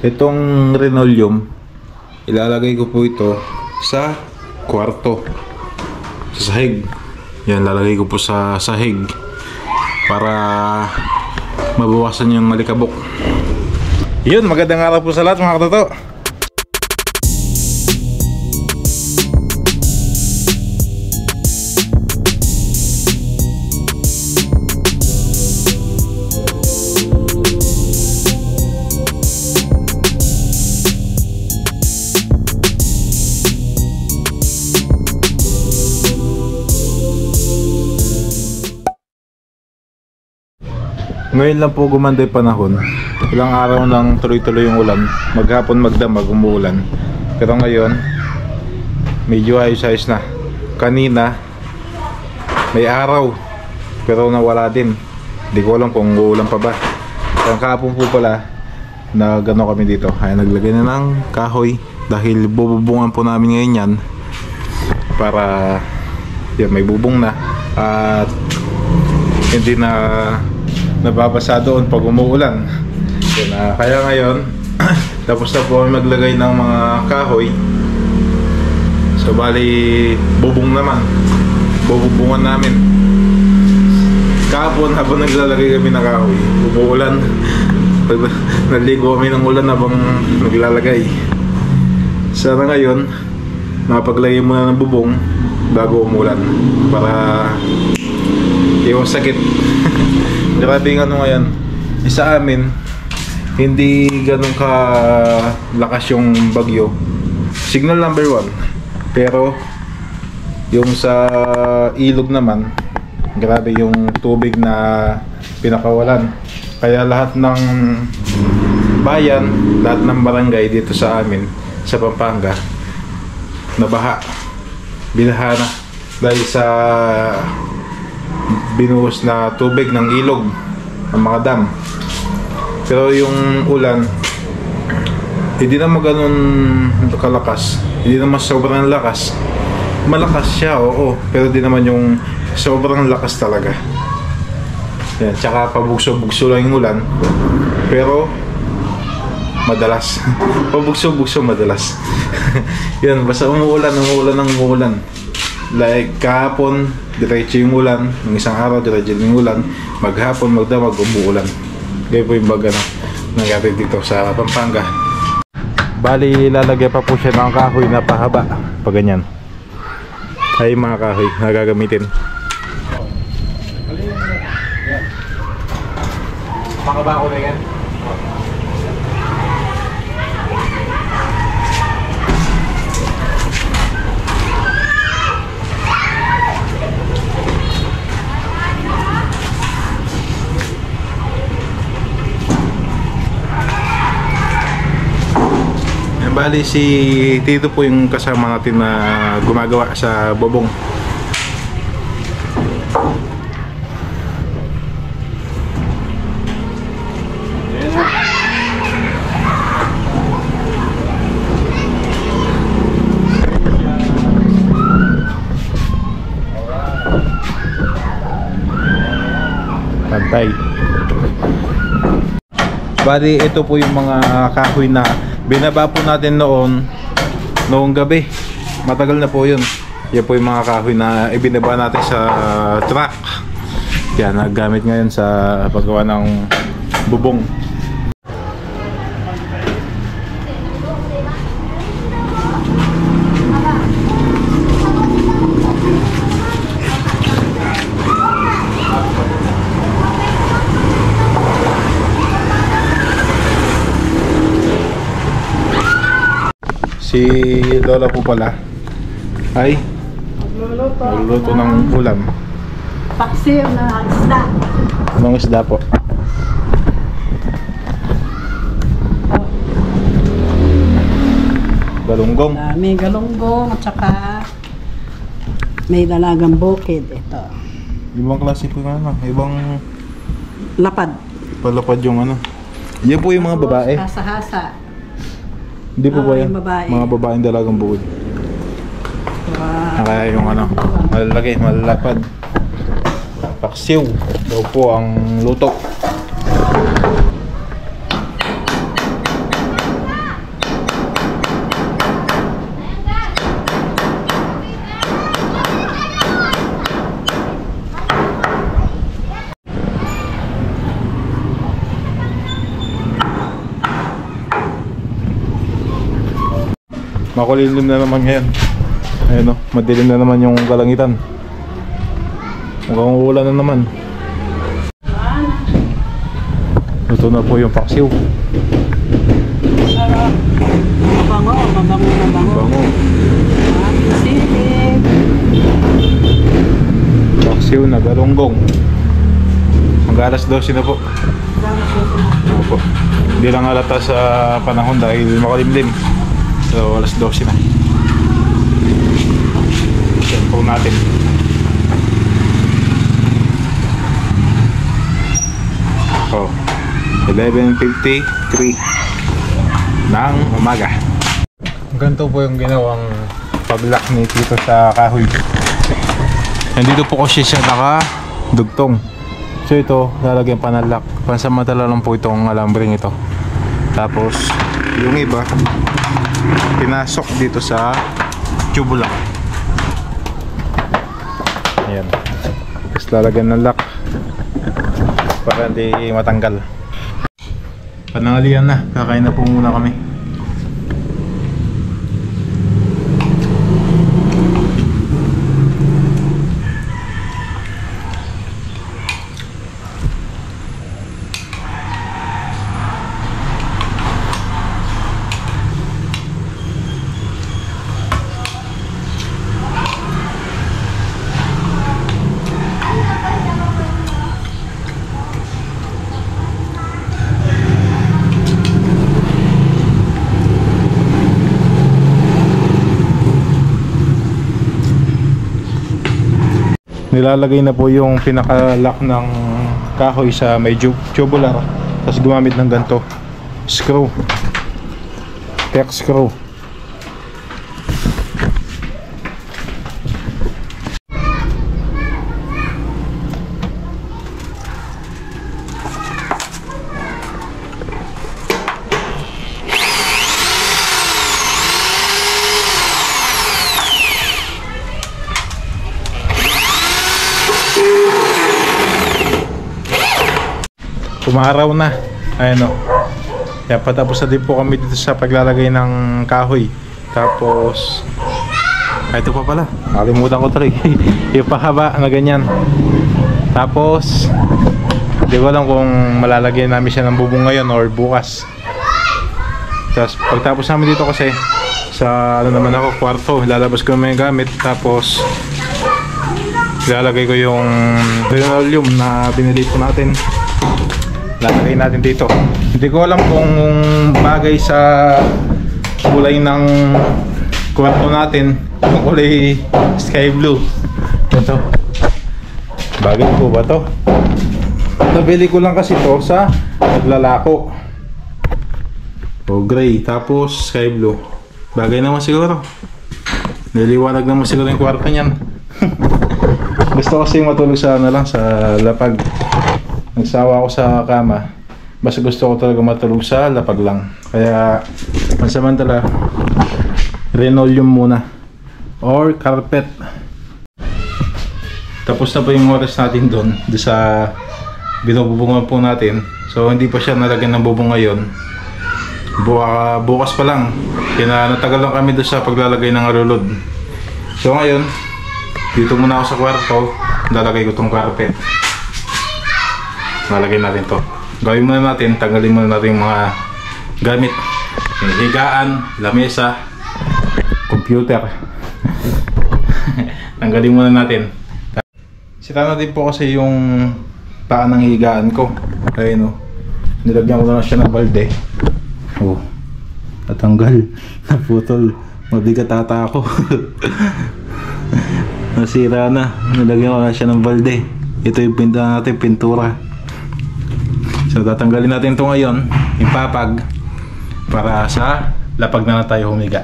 Itong linoleum, ilalagay ko po ito sa kwarto, sa sahig. Yan, lalagay ko po sa sahig para mabawasan yung alikabok. Yun, magandang araw po sa lahat mga katoto. Ngayon lang po gumanda yung panahon. Ilang araw nang tuloy-tuloy yung ulan. Maghapon magdamag umuulan. Pero ngayon medyo ayos-ayos na. Kanina may araw pero nawala din. Hindi ko alam kung uulan pa ba. Ang kahapon po pala na gano'n kami dito. Ay naglagay na ng kahoy dahil bububungan po namin ngayon yan. Para yan, may bubong na at hindi na nababasa doon pag umuulan. Kaya ngayon tapos na po kami maglagay ng mga kahoy. So bali bubong naman, bububungan namin. Kahapon habang naglalagay kami ng kahoy, umuulan. Naligo kami ng ulan habang naglalagay. Sana ngayon mapaglagay muna ng bubong bago umulan para iwas sakit. Grabe nga ano ngayon. Sa amin, hindi ganun ka lakas yung bagyo. Signal number 1. Pero yung sa ilog naman, grabe yung tubig na pinakawalan. Kaya lahat ng bayan, lahat ng barangay dito sa amin, sa Pampanga, nabaha. Binaha na dahil sa binuhos na tubig ng ilog, ng mga dam. Pero yung ulan hindi naman ganun kalakas, hindi naman sobrang lakas. Malakas siya, oo, pero di naman yung sobrang lakas talaga. Yan, tsaka pabugso-bugso lang yung ulan, pero madalas. Pabugso-bugso madalas. Yan, basta umuulan. Like kahapon, diretso yung ulan. Ng isang araw, diretso yung ulan. Maghapon, magdamag, umuulan. Kaya po yung baga na nangyari dito sa Pampanga. Bali, lalagyan pa po siya ng kahoy na pahaba. Pag ganyan. Ay mga kahoy na gagamitin. Pakaba ko na yan. Bali si Tito po yung kasama natin na gumagawa sa bubong. Pantay. Bali ito po yung mga kahoy na binaba po natin noong gabi. Matagal na po yun. Yan po yung mga kahoy na ibinaba natin sa truck. Yan, nagamit ngayon sa paggawa ng bubong. Si Lola po pala ay magluluto ng ulam. Paksiw na isda. Anong isda po? Galunggong. May galunggong at saka may dalagang bukid. Ito. Ibang klase po yung ano, ibang lapad. Palapad yung ano. Yan po yung mga babae. Hasa-hasa. Hindi po ba yan? Babae. Mga babaeng dalagang bukid. Wow. Kaya yung ano, malalaki, malalapad. Paksiw daw po ang luto. Makulimlim na naman ngayon. Ayun o, madilim na naman yung kalangitan. Mukhang uulan na naman. Ito na po yung paksiw. Mabango, mabango, mabango. Bango. Silip. Paksiw na galunggong. Mag-alas 12 na po. Opo. Hindi lang halata sa panahon dahil makulimlim. So alas 12 na. Yan po natin. Oh, 11:53 ng umaga. Ganito po yung ginawang paglak ni Tito sa kahoy. Nandito po kasi siya nakadugtong. So ito, lalagyan pa ng lock. Pansamantala lang po itong alambring ito. Tapos, yung iba, pinasok dito sa tubular. Ayan. Tapos lalagyan ng lock para hindi matanggal. Panangalian na, kakain na po muna kami. Nilalagay na po yung pinaka-lock ng kahoy sa may tubular. Tapos gumamit ng ganito screw, Tek screw. Umaraw na. Ayan o. Kaya patapos na din po kami dito sa paglalagay ng kahoy. Tapos ito pa pala, nakalimutan ko tuloy. Yung pahaba na ganyan. Tapos hindi ko alam kung malalagyan namin siya ng bubong ngayon or bukas. Tapos pagtapos namin dito kasi sa ano naman ako, kwarto, ilalabas ko naman yung gamit. Tapos ilalagay ko yung linoleum na binili po natin. Lalagay natin dito. Hindi ko alam kung bagay sa kulay ng kwarto natin, yung kulay sky blue. Ito. Bagay po ba to? Nabili ko lang kasi to sa naglalako. O gray, tapos sky blue. Bagay naman siguro. Niliwanag naman siguro yung kwarto niyan. Gusto kasi matulog sa ano lang, sa lapag. Nagsawa ako sa kama. Basta gusto ko talaga matulog sa lapag lang. Kaya pansamantala linoleum muna or carpet. Tapos na po yung oras natin doon sa binububungan po natin. So hindi pa siya nalagyan ng bubong ngayon. Bukas pa lang. Kaya natagal lang kami doon sa paglalagay ng arulod. So ngayon dito muna ako sa kwarto. Lalagay ko tong carpet. Nalagay natin to. Gawin muna natin, tanggalin muna natin yung mga gamit. Yung higaan, lamesa, computer. Tanggalin muna natin. Sira na din po kasi yung paa ng higaan ko. Ayun o. Nilagyan ko na siya ng balde. Oh. Natanggal. Naputol. Mabigat ata ako. Nasira na. Nilagyan ko na siya ng balde. Ito yung natin, pintura. So tatanggalin natin ito ngayon, ipapag para sa lapag na tayo humiga.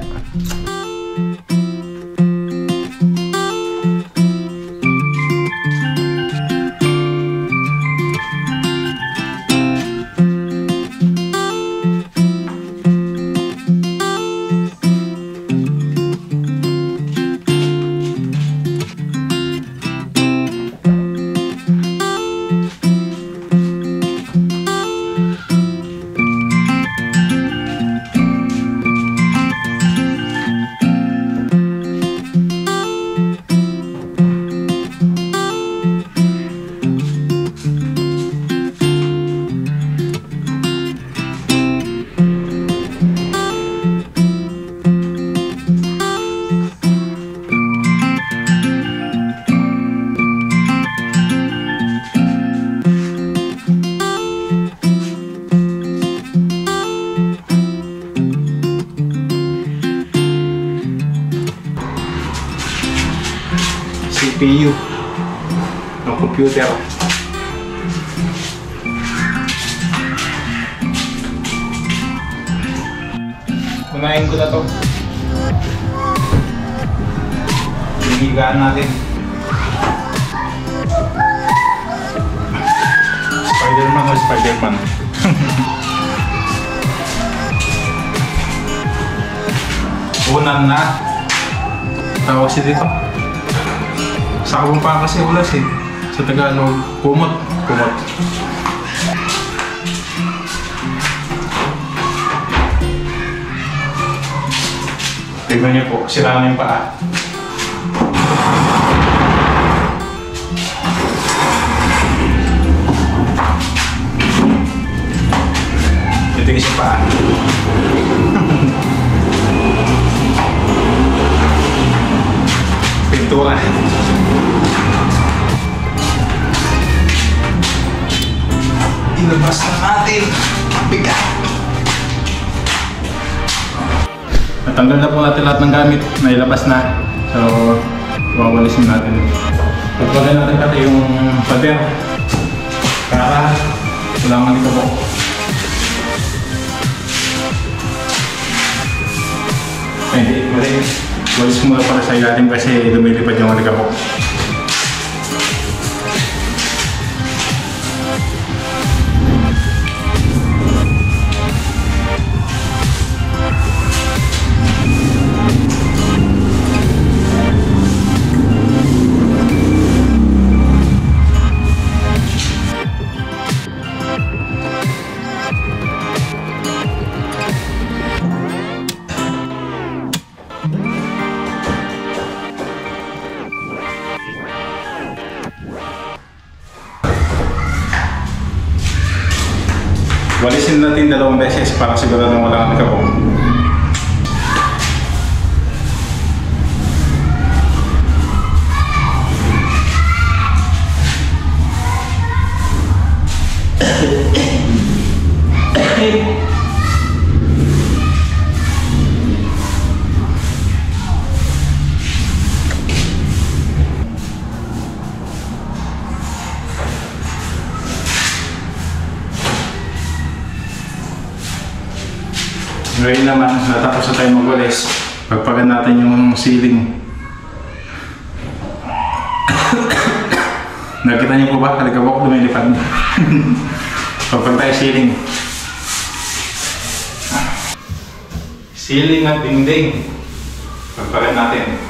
CPU ng computer. Unahin ko na to. Hinigaan natin. Spider-Man o Spider-Man? Unan na. Tawag siya dito. Sa Kapampangan kasi ulas eh. Sa Tagalog, kumot. Kumot. Tignan niyo po, sira na yung paa. Titigis yung paa. Pintura. Ilabas na natin. Bigat. Natanggal na po natin lahat ng gamit. Nailabas na. So, wawalisin natin. Pagpagay natin pati yung pader. Para wala nga dito po. Hindi, mali. Walis muna para sa ilalim kasi lumilipad yung alikabok. Walisin natin 2 beses para siguradong wala kang kabog. Ngayon naman, natapos na tayo magwalis. Pagpagan natin yung ceiling. Nakita niyo po ba? Alikabok lumilipad. Pagpag tayo ceiling. Ceiling at dingding. Pagpagan natin.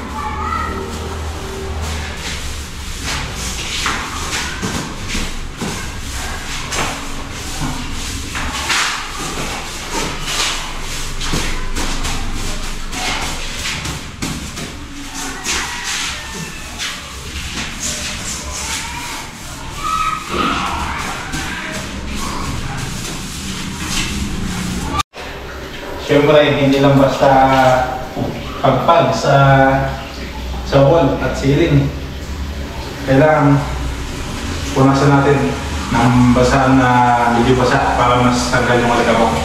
Siyempre, hindi lang basta pagpag sa wall at ceiling. Kailangan punasan natin ng basa na medyo basa para mas tanggal yung alikabok.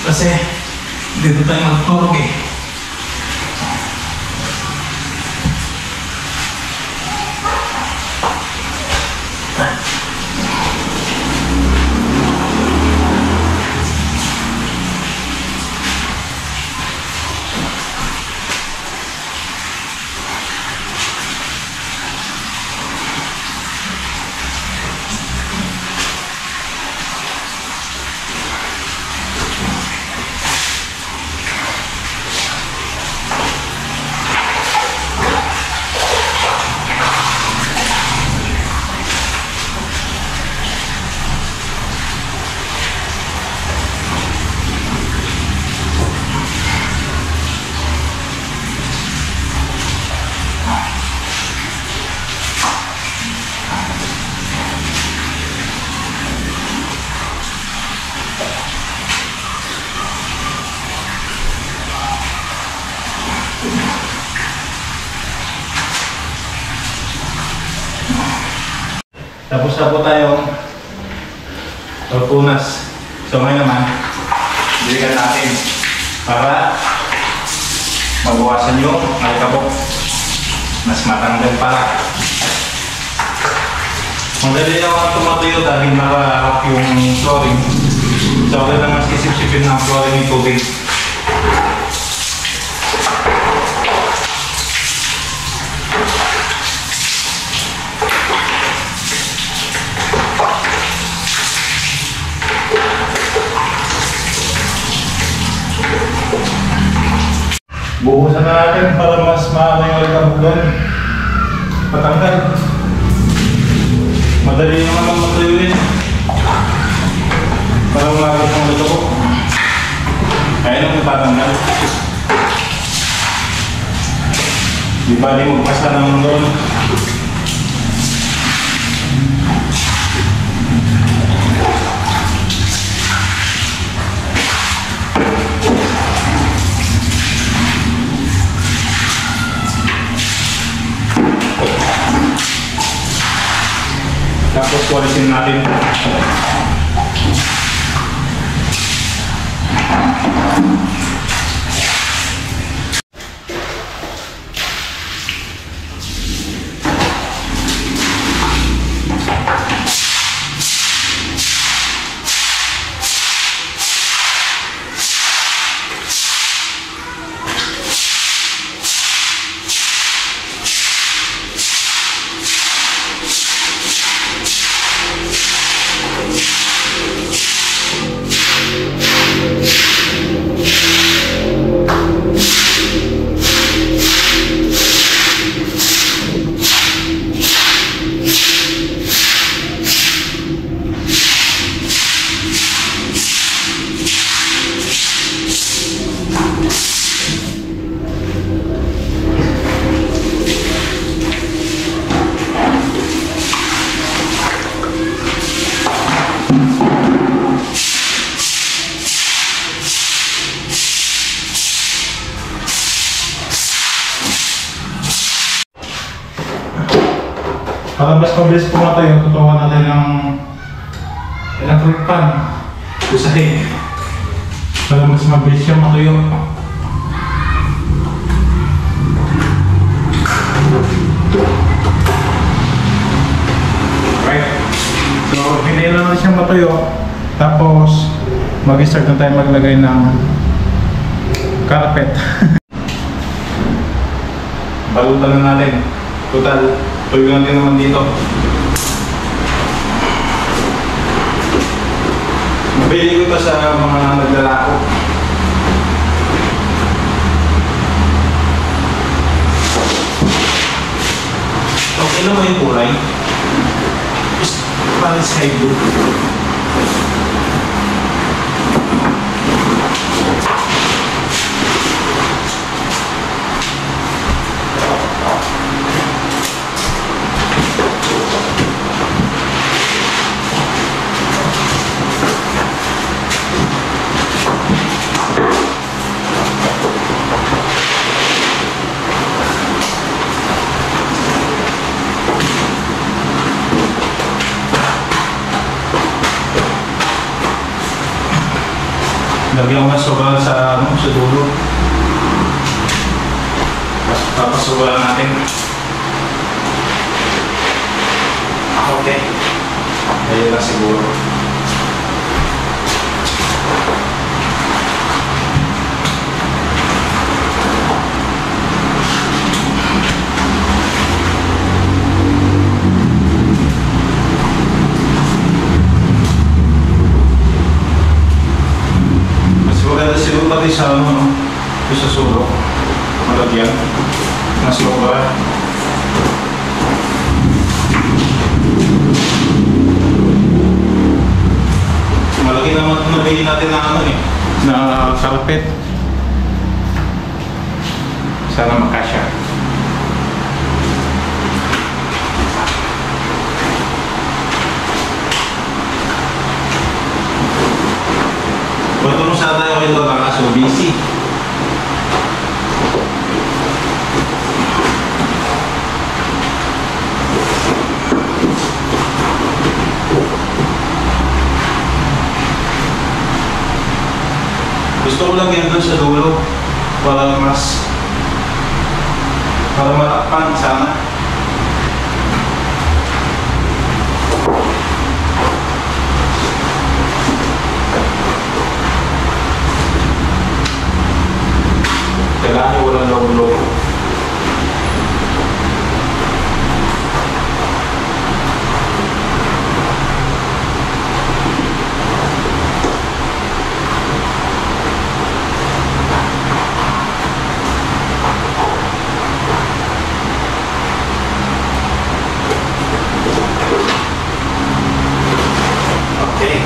Kasi dito tayo magturog eh. Tapos na po tayong pagpunas. So ngayon naman, bilikan natin para mabawasan yung alikabok. Mas matanggal pala. Madali naman tumatuyo dahil nakaharap yung flooring. So, wala naman sisip-sipin ng flooring yung tubig. Buhusan na natin para mas maano yung alikabok doon. Patanggal. Madali naman matuyo yun. Para umagat ng alikabok. Kaya nang patanggal. Di ba di magpasa naman doon? Tapos walisin natin. Para mas mabilis pumatayo, tutukan natin ng electric fan. Usahin. Para mas mabilis siya matuyo. Right. So, hinihila na siya matuyo. Tapos, mag-start na tayo maglagay ng carpet. Balutan na natin. Total. Tuyo natin naman dito. Mabili ko ito sa mga naglalako. Okay lang mo yung kulay. Parang sky blue. Lagyan ko ng sobrang sa dulo. Tapos sobrang natin. Okay. Ayun na siguro. Maganda siguro pati sa sa sulok. Malagyan. Na sobra. Malaki naman ito nabili natin na ano na carpet. Sana makasya. Patulong sana tayo kayo doon kaso busy. Gusto ko lang yan doon sa dulo para mas Para matakpan sana. Kailangan nyo walang loob-loob. Okay.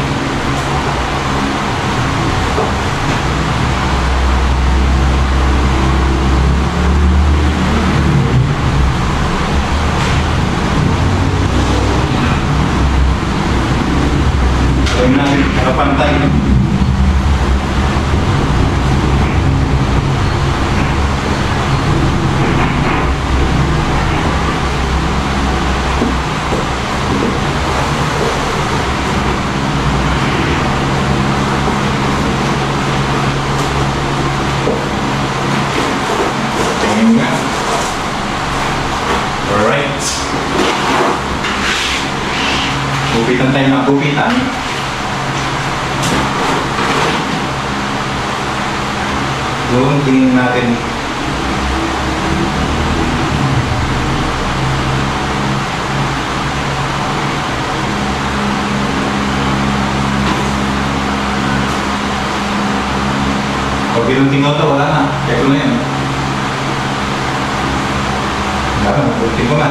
Gawin natin nakapantay. Tingin nga. Alright. Gupitan tayo ng gupitan. Doon, tingin natin. Pag pinuntingaw to, wala na. Check ko na yan. Wala na, napulting ko na.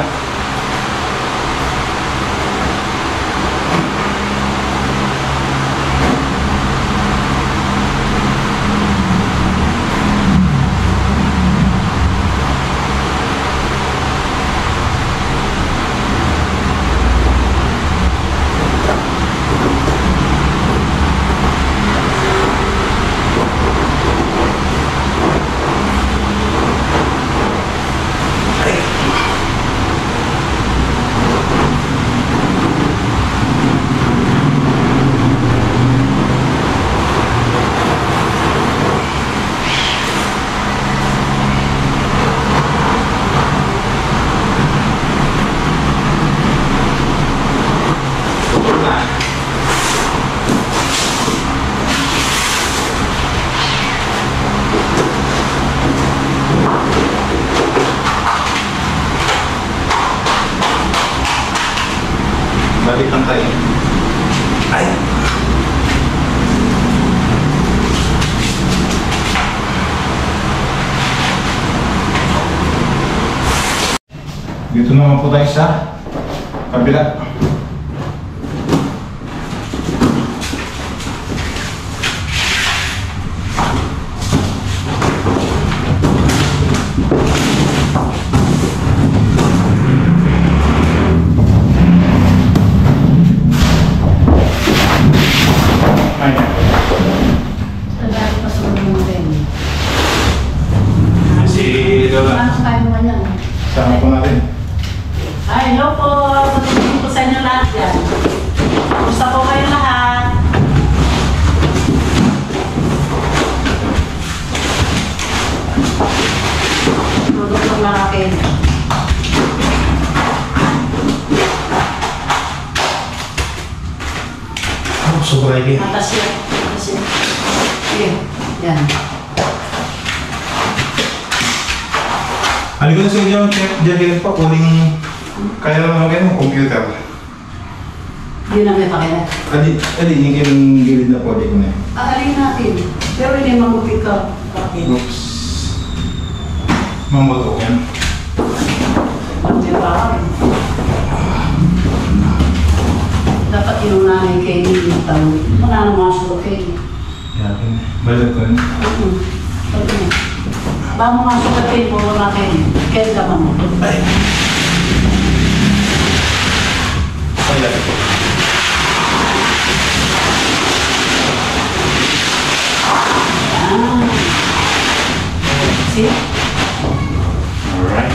Balik lang tayo. Ay! Dito naman po tayo sa kabila. Sama po natin. Ay, hello po. Patuloy po sa inyo lahat yan. Gusto po kayo lahat. Tulog po lang akin. Sobra lagi. Atas yan. Atas yan. Sige. Yan. Halika na sa inyo, dyan pa, kuling kaya naman kayo ng computer. Yun ang may pakilat. Adi, yung gilid na po, di ko na yun. Aalin natin. Pero hindi magupit ka. Oops. Mamoto yan. Hindi pa. Dapat yung nanay kayo yung tawag. Wala na mga sulo kayo. Yakin. Balat ko yun. Okay. Ba mo nga sukatin mo natin. Kaya naman mo. Ay. Balat ko. See? Alright.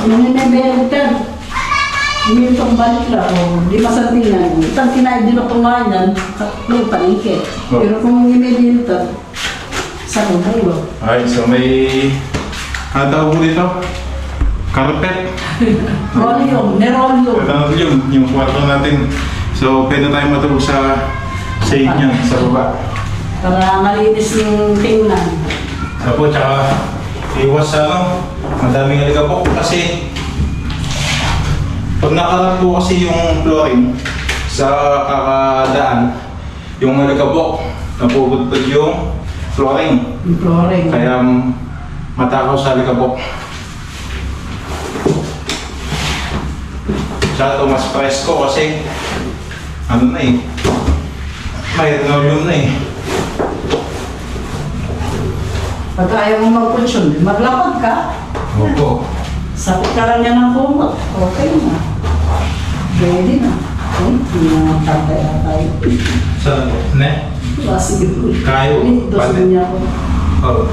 Ano na yung belitan? Hindi itong balik lang o di masatingan. Itang kinain din ako nga yan, nung palike. Oh. Pero kung hindi dito, sa bubulo. Ay, so may... Ano tawag po dito? Carpet. Volume, nerolium. Ano yung kwarto natin. So, pwede tayo matulog sa inyo, sa baba. Para malinis yung tingnan. So po, tsaka iwas sa ano, madaming alikabok kasi pag nakarap po kasi yung flooring sa kakadaan, yung alikabok, napuputod yung flooring. Yung flooring. Kaya matakaw sa alikabok. Tsaka ito mas presko kasi ano na eh, may linoleum na eh. Pag ayaw mo mag-function, maglapag ka. Opo. Sapit ka lang yan ng kumot. Okay na. Pwede na. Hindi na tatay-atay. Sa ne? Sige. Kayo. Doon niya ako. Oo.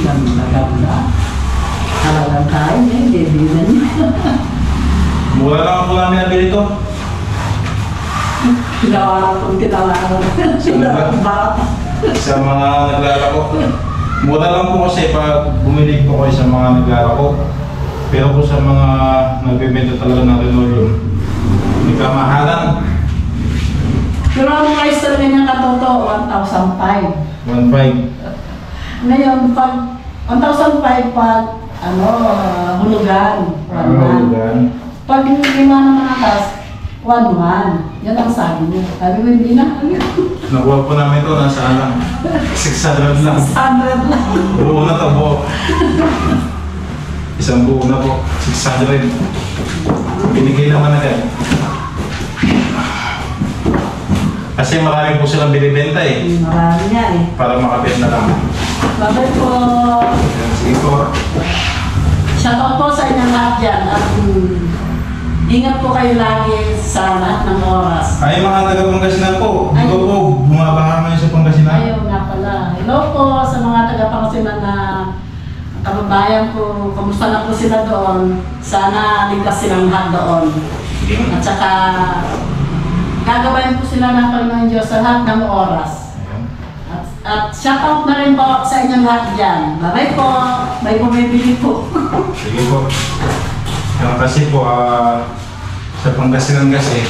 Ganda. Talagang tayo niya. Hindi na niya. Mura lang po namin nabili ito. Tinawaran. Bata. Sa mga naglalako. Mura lang po kasi pag bumili po kayo sa mga naglalako. Pero po sa mga nagbibenta talaga ng linoleum, may kamahalan. Pero ang price talaga niya katoto, 1,500. 1.5. Ngayon, pag 1,500 pag hulugan, 1,100. Pag lima naman ang taas, 1,100. Yan ang sabi niya. Sabi ko, hindi na. Nakuha po namin ito, nasa lang. 600 lang. 600 lang. Buo na to, buo. Isang buo na po, 600. Binigay naman agad. Kasi marami po silang binibenta eh. Marami niya eh. Para makabenta lang. Babay po. Ayan, sige po. Shoutout po sa inyong lahat dyan. At ingat po kayo lagi sa lahat ng oras. Ay, mga taga-Pangasinan po. Ay. Ito po, bumabaha ngayon sa Pangasinan. Ayaw nga pala. Hello po sa mga taga-Pangasinan na kababayan ko. Kamusta na po sila doon? Sana ligtas silang lahat doon. At saka gagabayan po sila ng Panginoon Diyos sa lahat ng oras. At shoutout na rin po sa inyong lahat dyan. Bye po. May bumibili po. Sige po. Yan kasi po, sa Pangasinan kasi,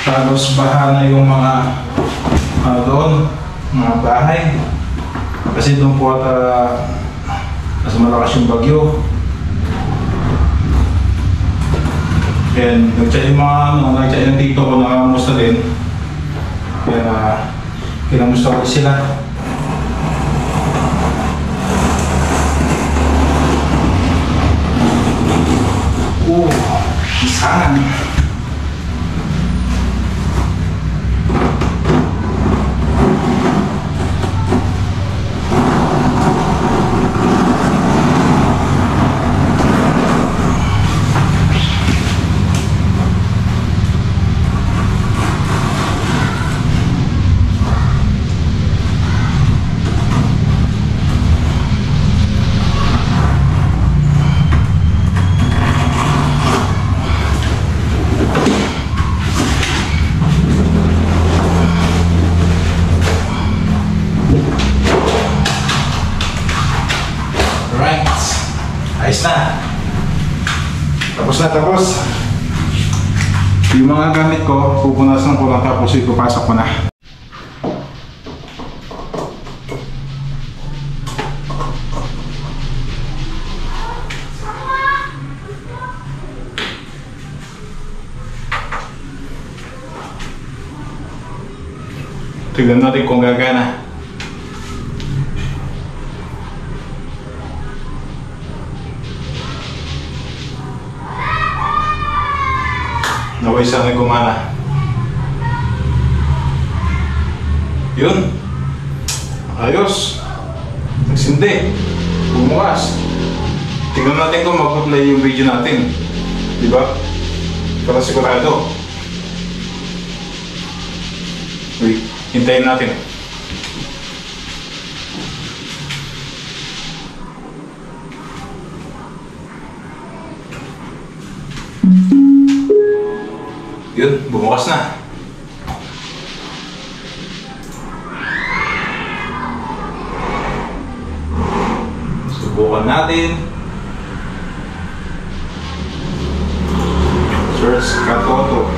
halos baha na yung mga doon, mga bahay. Kasi doon po at mas malakas yung bagyo. And nag-chat yung mga nag-chat yung tito ko na kamusta din. Kaya kinamusta ko sila. Isangan. Ayos na. Tapos. Yung mga gamit ko, pupunasan ko lang tapos ipapasok ko na. Tignan natin kung gagana. Naway sa akin gumana. Yun. Ayos. Nagsindi. Bumukas. Tingnan natin kung mag-play yung video natin. Diba? Para sigurado. Wait. Hintayin natin. Yun, bumukas na. Subukan natin. Search Katoto.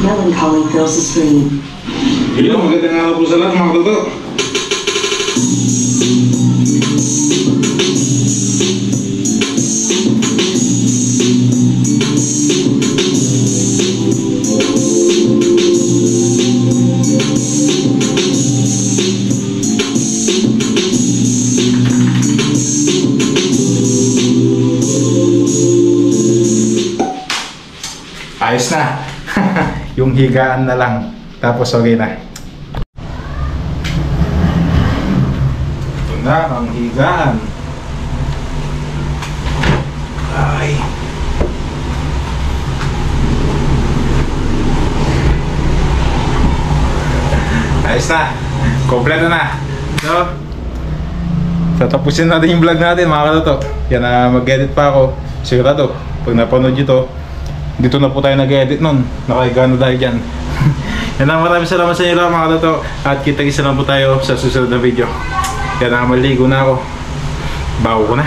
Melancholy fills the screen. Yun, magandang araw po sa lahat mga katoto. Ayos na. Yung higaan na lang. Tapos okay na. Ito na ang higaan. Ay. Ayos na. Kompleto na. So, tatapusin natin yung vlog natin mga katoto. Yan na mag-edit pa ako. Sigurado, pag napanood nyo to, dito na po tayo nag-edit nun. Nakahiga na tayo dyan. Yan na, maraming salamat sa inyo lang mga katoto. At kita-kisa lang po tayo sa susunod na video. Yan na, maligo na ako. Bago ko na.